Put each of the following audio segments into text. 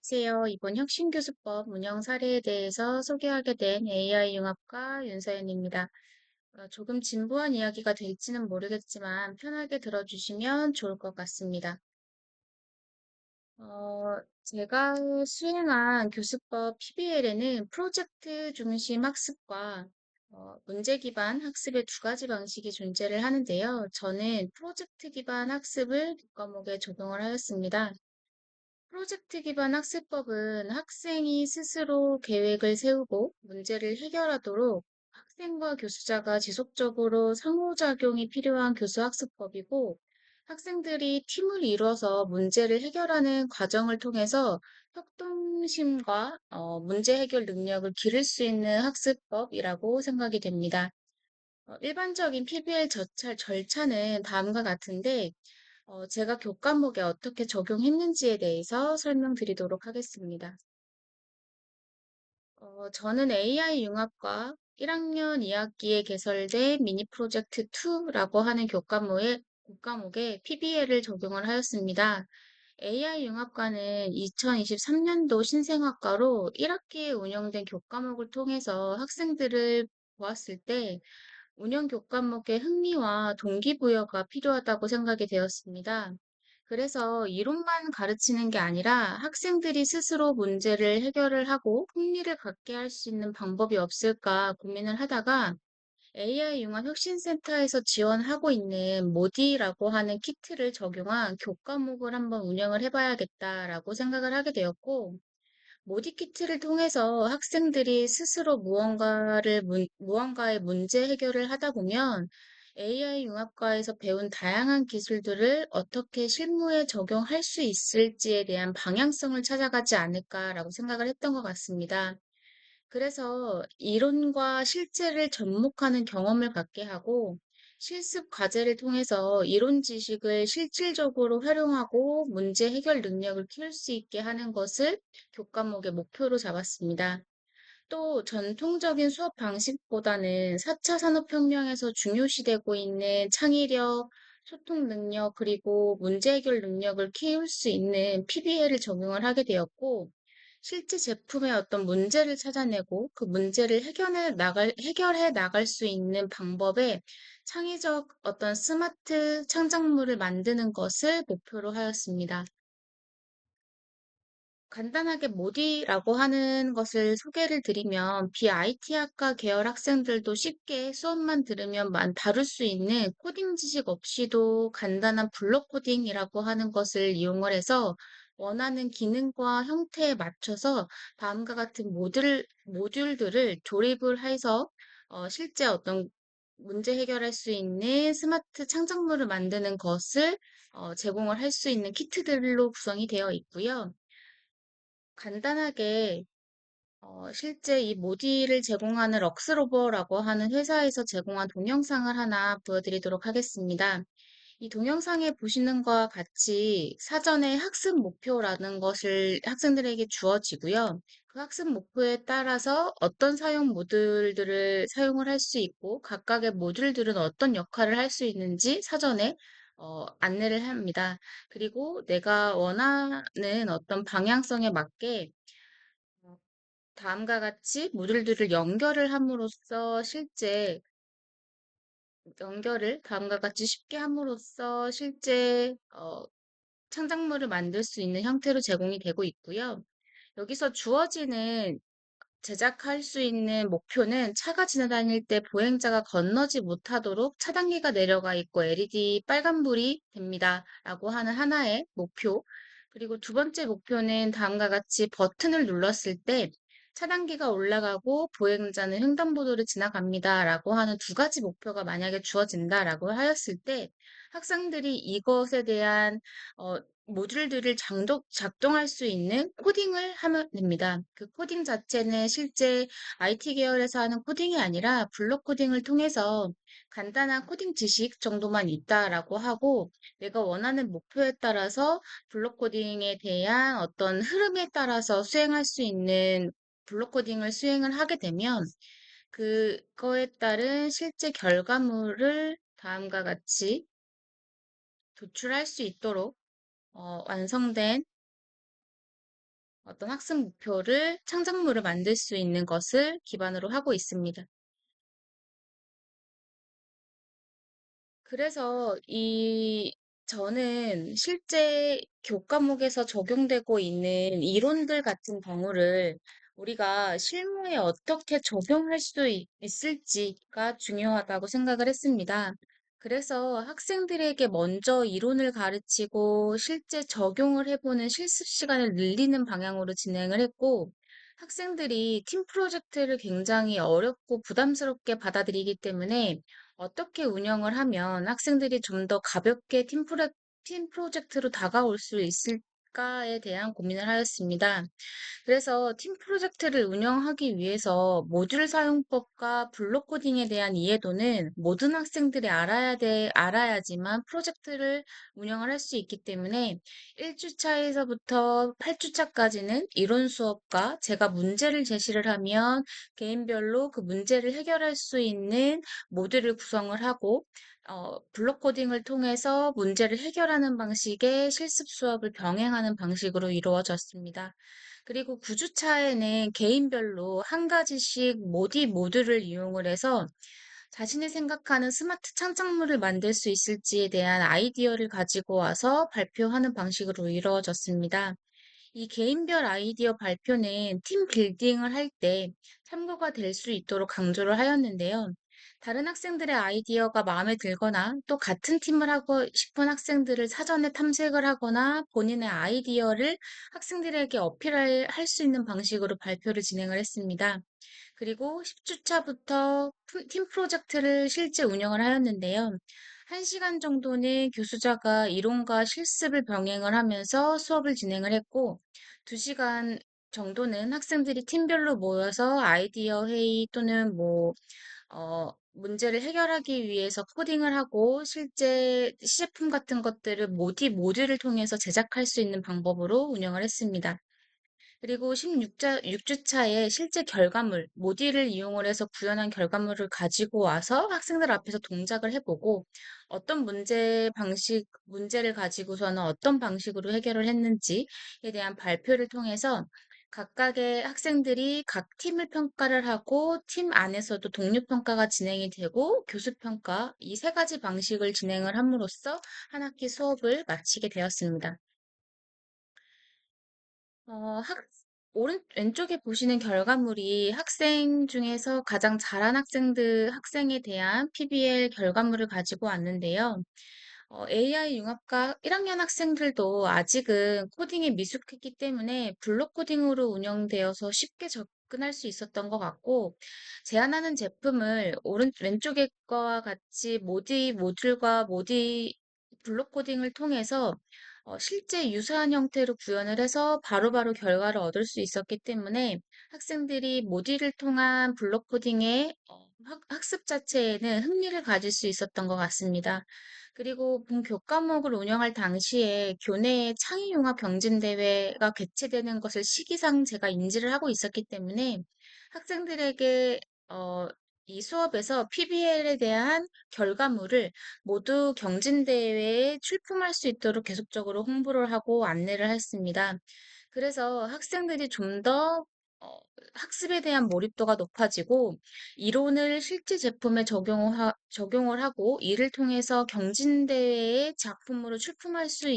안녕하세요. 이번 혁신교수법 운영 사례에 대해서 소개하게 된 AI 융합과 윤서연입니다. 조금 진부한 이야기가 될지는 모르겠지만 편하게 들어주시면 좋을 것 같습니다. 제가 수행한 교수법 PBL에는 프로젝트 중심 학습과 문제 기반 학습의 두 가지 방식이 존재를 하는데요. 저는 프로젝트 기반 학습을 교과목에 적용을 하였습니다. 프로젝트 기반 학습법은 학생이 스스로 계획을 세우고 문제를 해결하도록 학생과 교수자가 지속적으로 상호작용이 필요한 교수학습법이고, 학생들이 팀을 이뤄서 문제를 해결하는 과정을 통해서 협동심과 문제 해결 능력을 기를 수 있는 학습법이라고 생각이 됩니다. 일반적인 PBL 절차는 다음과 같은데, 제가 교과목에 어떻게 적용했는지에 대해서 설명드리도록 하겠습니다. 저는 AI 융합과 1학년 2학기에 개설된 미니 프로젝트 2라고 하는 교과목에 PBL을 적용을 하였습니다. AI 융합과는 2023년도 신생학과로 1학기에 운영된 교과목을 통해서 학생들을 보았을 때 운영 교과목의 흥미와 동기부여가 필요하다고 생각이 되었습니다. 그래서 이론만 가르치는 게 아니라 학생들이 스스로 문제를 해결을 하고 흥미를 갖게 할 수 있는 방법이 없을까 고민을 하다가 AI 융합 혁신센터에서 지원하고 있는 모디라고 하는 키트를 적용한 교과목을 한번 운영을 해봐야겠다라고 생각을 하게 되었고, 모디 키트를 통해서 학생들이 스스로 무언가의 문제 해결을 하다 보면 AI 융합과에서 배운 다양한 기술들을 어떻게 실무에 적용할 수 있을지에 대한 방향성을 찾아가지 않을까라고 생각을 했던 것 같습니다. 그래서 이론과 실제를 접목하는 경험을 갖게 하고 실습 과제를 통해서 이론 지식을 실질적으로 활용하고 문제 해결 능력을 키울 수 있게 하는 것을 교과목의 목표로 잡았습니다. 또 전통적인 수업 방식보다는 4차 산업혁명에서 중요시되고 있는 창의력, 소통 능력, 그리고 문제 해결 능력을 키울 수 있는 PBL을 적용을 하게 되었고, 실제 제품의 어떤 문제를 찾아내고 그 문제를 해결해 나갈 수 있는 방법에 창의적 어떤 스마트 창작물을 만드는 것을 목표로 하였습니다. 간단하게 모디라고 하는 것을 소개를 드리면 비IT 학과 계열 학생들도 쉽게 수업만 들으면 다룰 수 있는 코딩 지식 없이도 간단한 블록 코딩이라고 하는 것을 이용을 해서 원하는 기능과 형태에 맞춰서 다음과 같은 모듈들을 조립을 해서 실제 어떤 문제 해결할 수 있는 스마트 창작물을 만드는 것을 제공을 할 수 있는 키트들로 구성이 되어 있고요. 간단하게 실제 이 모디를 제공하는 럭스로버라고 하는 회사에서 제공한 동영상을 하나 보여드리도록 하겠습니다. 이 동영상에 보시는 것과 같이 사전에 학습 목표라는 것을 학생들에게 주어지고요. 그 학습 목표에 따라서 어떤 사용 모듈들을 사용을 할 수 있고 각각의 모듈들은 어떤 역할을 할 수 있는지 사전에 안내를 합니다. 그리고 내가 원하는 어떤 방향성에 맞게 어, 다음과 같이 모듈들을 다음과 같이 쉽게 함으로써 실제 창작물을 만들 수 있는 형태로 제공이 되고 있고요. 여기서 주어지는 제작할 수 있는 목표는 차가 지나다닐 때 보행자가 건너지 못하도록 차단기가 내려가 있고 LED 빨간불이 됩니다. 라고 하는 하나의 목표. 그리고 두 번째 목표는 다음과 같이 버튼을 눌렀을 때 차단기가 올라가고 보행자는 횡단보도를 지나갑니다. 라고 하는 두 가지 목표가 만약에 주어진다라고 하였을 때 학생들이 이것에 대한 어, 모듈들을 작동할 수 있는 코딩을 하면 됩니다. 그 코딩 자체는 실제 IT 계열에서 하는 코딩이 아니라 블록 코딩을 통해서 간단한 코딩 지식 정도만 있다라고 하고 내가 원하는 목표에 따라서 블록 코딩에 대한 어떤 흐름에 따라서 수행할 수 있는 블록 코딩을 수행을 하게 되면 그거에 따른 실제 결과물을 다음과 같이 도출할 수 있도록 완성된 어떤 학습 목표를 창작물을 만들 수 있는 것을 기반으로 하고 있습니다. 그래서 저는 실제 교과목에서 적용되고 있는 이론들 같은 경우를 우리가 실무에 어떻게 적용할 수 있을지가 중요하다고 생각을 했습니다. 그래서 학생들에게 먼저 이론을 가르치고 실제 적용을 해보는 실습 시간을 늘리는 방향으로 진행을 했고, 학생들이 팀 프로젝트를 굉장히 어렵고 부담스럽게 받아들이기 때문에 어떻게 운영을 하면 학생들이 좀 더 가볍게 팀 프로젝트로 다가올 수 있을까에 대한 고민을 하였습니다. 그래서 팀 프로젝트를 운영하기 위해서 모듈 사용법과 블록 코딩에 대한 이해도는 모든 학생들이 알아야지만 프로젝트를 운영을 할 수 있기 때문에 1주차에서부터 8주차까지는 이론 수업과 제가 문제를 제시를 하면 개인별로 그 문제를 해결할 수 있는 모듈을 구성을 하고 블록 코딩을 통해서 문제를 해결하는 방식의 실습 수업을 병행하는 방식으로 이루어졌습니다. 그리고 9주차에는 개인별로 한 가지씩 모듈을 이용을 해서 자신이 생각하는 스마트 창작물을 만들 수 있을지에 대한 아이디어를 가지고 와서 발표하는 방식으로 이루어졌습니다. 이 개인별 아이디어 발표는 팀 빌딩을 할 때 참고가 될 수 있도록 강조를 하였는데요. 다른 학생들의 아이디어가 마음에 들거나 또 같은 팀을 하고 싶은 학생들을 사전에 탐색을 하거나 본인의 아이디어를 학생들에게 어필할 할 수 있는 방식으로 발표를 진행을 했습니다. 그리고 10주차부터 팀 프로젝트를 실제 운영을 하였는데요. 1시간 정도는 교수자가 이론과 실습을 병행을 하면서 수업을 진행을 했고, 2시간 정도는 학생들이 팀별로 모여서 아이디어 회의 또는 문제를 해결하기 위해서 코딩을 하고 실제 시제품 같은 것들을 모듈을 통해서 제작할 수 있는 방법으로 운영을 했습니다. 그리고 6주차에 실제 결과물, 모듈을 이용을 해서 구현한 결과물을 가지고 와서 학생들 앞에서 동작을 해보고 어떤 문제를 가지고서는 어떤 방식으로 해결을 했는지에 대한 발표를 통해서 각각의 학생들이 각 팀을 평가를 하고 팀 안에서도 동료 평가가 진행이 되고 교수 평가 이 세 가지 방식을 진행을 함으로써 한 학기 수업을 마치게 되었습니다. 어, 학, 왼쪽에 보시는 결과물이 학생 중에서 가장 잘한 학생에 대한 PBL 결과물을 가지고 왔는데요. AI 융합과 1학년 학생들도 아직은 코딩에 미숙했기 때문에 블록 코딩으로 운영되어서 쉽게 접근할 수 있었던 것 같고, 제안하는 제품을 왼쪽의 거와 같이 모듈과 블록 코딩을 통해서 실제 유사한 형태로 구현을 해서 바로바로 결과를 얻을 수 있었기 때문에 학생들이 모듈을 통한 블록 코딩의 학습 자체에는 흥미를 가질 수 있었던 것 같습니다. 그리고 본 교과목을 운영할 당시에 교내에 창의융합 경진대회가 개최되는 것을 시기상 제가 인지를 하고 있었기 때문에 학생들에게 어, 이 수업에서 PBL에 대한 결과물을 모두 경진대회에 출품할 수 있도록 계속적으로 홍보를 하고 안내를 했습니다. 그래서 학생들이 좀 더 학습에 대한 몰입도가 높아지고 이론을 실제 제품에 적용을 하고 이를 통해서 경진대회의 작품으로 출품할 수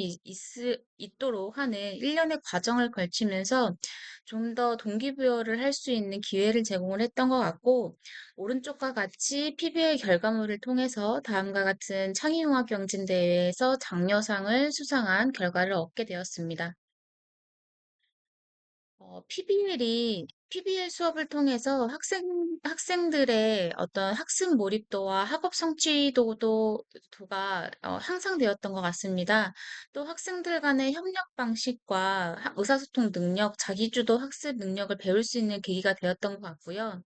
있도록 하는 일련의 과정을 걸치면서 좀 더 동기부여를 할 수 있는 기회를 제공을 했던 것 같고 오른쪽과 같이 PBL 결과물을 통해서 다음과 같은 창의융합 경진대회에서 장려상을 수상한 결과를 얻게 되었습니다. PBL 수업을 통해서 학생들의 어떤 학습 몰입도와 학업 도가 향상되었던 것 같습니다. 또 학생들 간의 협력 방식과 의사소통 능력, 자기주도 학습 능력을 배울 수 있는 계기가 되었던 것 같고요.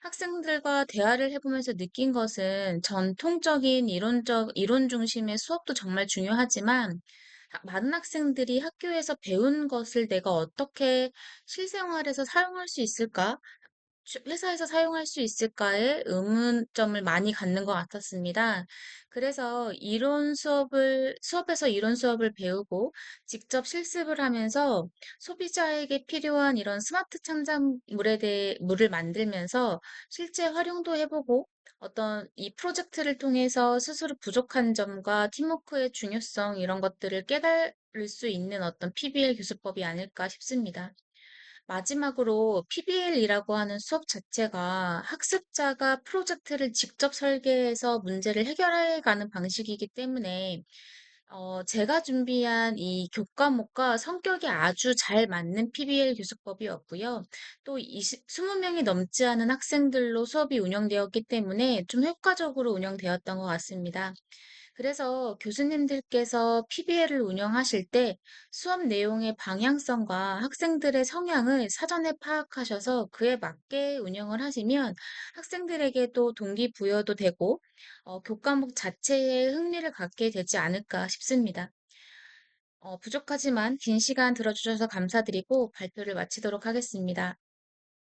학생들과 대화를 해보면서 느낀 것은 전통적인 이론 중심의 수업도 정말 중요하지만 많은 학생들이 학교에서 배운 것을 내가 어떻게 실생활에서 사용할 수 있을까? 회사에서 사용할 수 있을까에 의문점을 많이 갖는 것 같았습니다. 그래서 수업에서 이론 수업을 배우고 직접 실습을 하면서 소비자에게 필요한 이런 스마트 물을 만들면서 실제 활용도 해보고 어떤 이 프로젝트를 통해서 스스로 부족한 점과 팀워크의 중요성 이런 것들을 깨달을 수 있는 어떤 PBL 교수법이 아닐까 싶습니다. 마지막으로 PBL이라고 하는 수업 자체가 학습자가 프로젝트를 직접 설계해서 문제를 해결해가는 방식이기 때문에 제가 준비한 이 교과목과 성격이 아주 잘 맞는 PBL 교수법이었고요. 또 20명이 넘지 않은 학생들로 수업이 운영되었기 때문에 좀 효과적으로 운영되었던 것 같습니다. 그래서 교수님들께서 PBL을 운영하실 때 수업 내용의 방향성과 학생들의 성향을 사전에 파악하셔서 그에 맞게 운영을 하시면 학생들에게도 동기부여도 되고 교과목 자체에 흥미를 갖게 되지 않을까 싶습니다. 부족하지만 긴 시간 들어주셔서 감사드리고 발표를 마치도록 하겠습니다.